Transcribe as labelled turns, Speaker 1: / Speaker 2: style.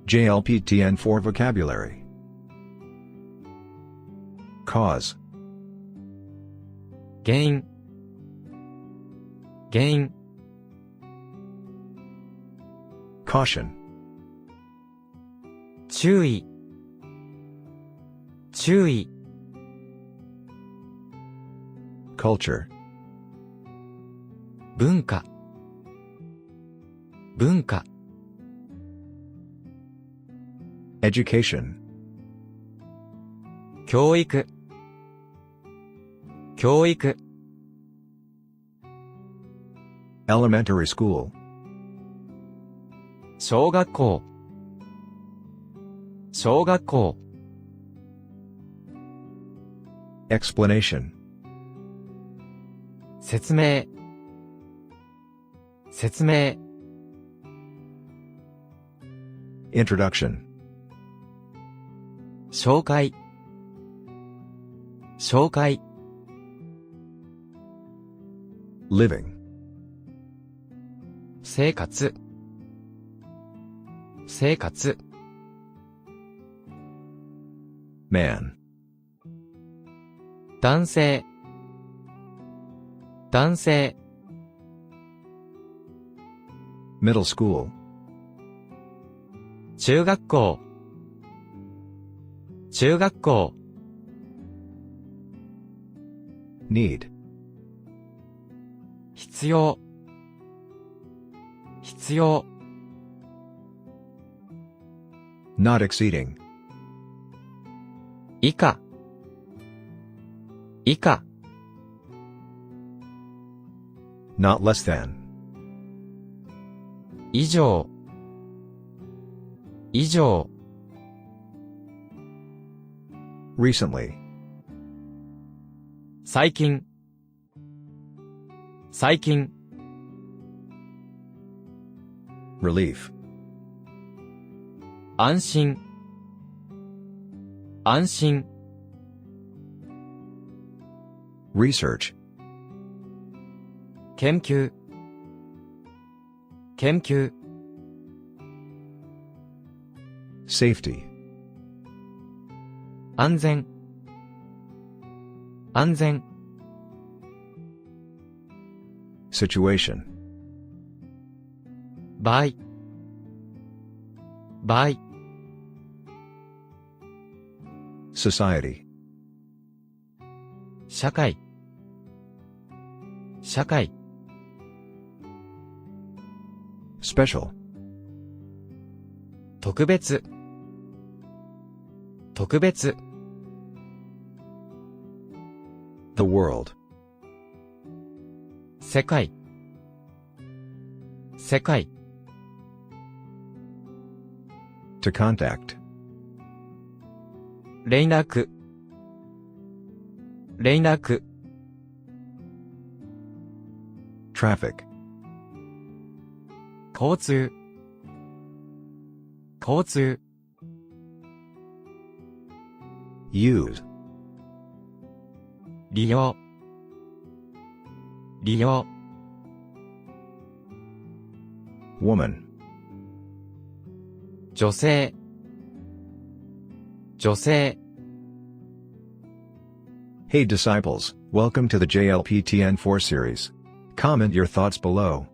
Speaker 1: JLPTN4 vocabulary. Cause.
Speaker 2: 原因原因
Speaker 1: Caution.
Speaker 2: 注意注意
Speaker 1: Culture.
Speaker 2: 文化文化
Speaker 1: Education.
Speaker 2: 教育教育
Speaker 1: Elementary school.
Speaker 2: 小学校小学校
Speaker 1: Explanation.
Speaker 2: 説明説明
Speaker 1: Introduction.
Speaker 2: 紹介紹介
Speaker 1: Living.
Speaker 2: 生活生活
Speaker 1: Man.
Speaker 2: 男性男性
Speaker 1: Middle school.
Speaker 2: 中学校中学校
Speaker 1: Need.
Speaker 2: 必要必要
Speaker 1: Not exceeding.
Speaker 2: 以下以下
Speaker 1: Not less than.
Speaker 2: 以上以上
Speaker 1: Recently.
Speaker 2: 最近最近
Speaker 1: Relief.
Speaker 2: 安心安心
Speaker 1: Research.
Speaker 2: 研究研究
Speaker 1: Safety.
Speaker 2: 安全安全
Speaker 1: Situation.
Speaker 2: 場合場合
Speaker 1: Society.
Speaker 2: 社会社会
Speaker 1: Special.
Speaker 2: 特別特別
Speaker 1: The world.
Speaker 2: 世界世界
Speaker 1: To contact.
Speaker 2: 連絡連絡
Speaker 1: Traffic.
Speaker 2: 交通交通
Speaker 1: Use.
Speaker 2: 利用利用
Speaker 1: Woman.
Speaker 2: 女性女性
Speaker 1: Hey disciples, welcome to the JLPTN4 series. Comment your thoughts below.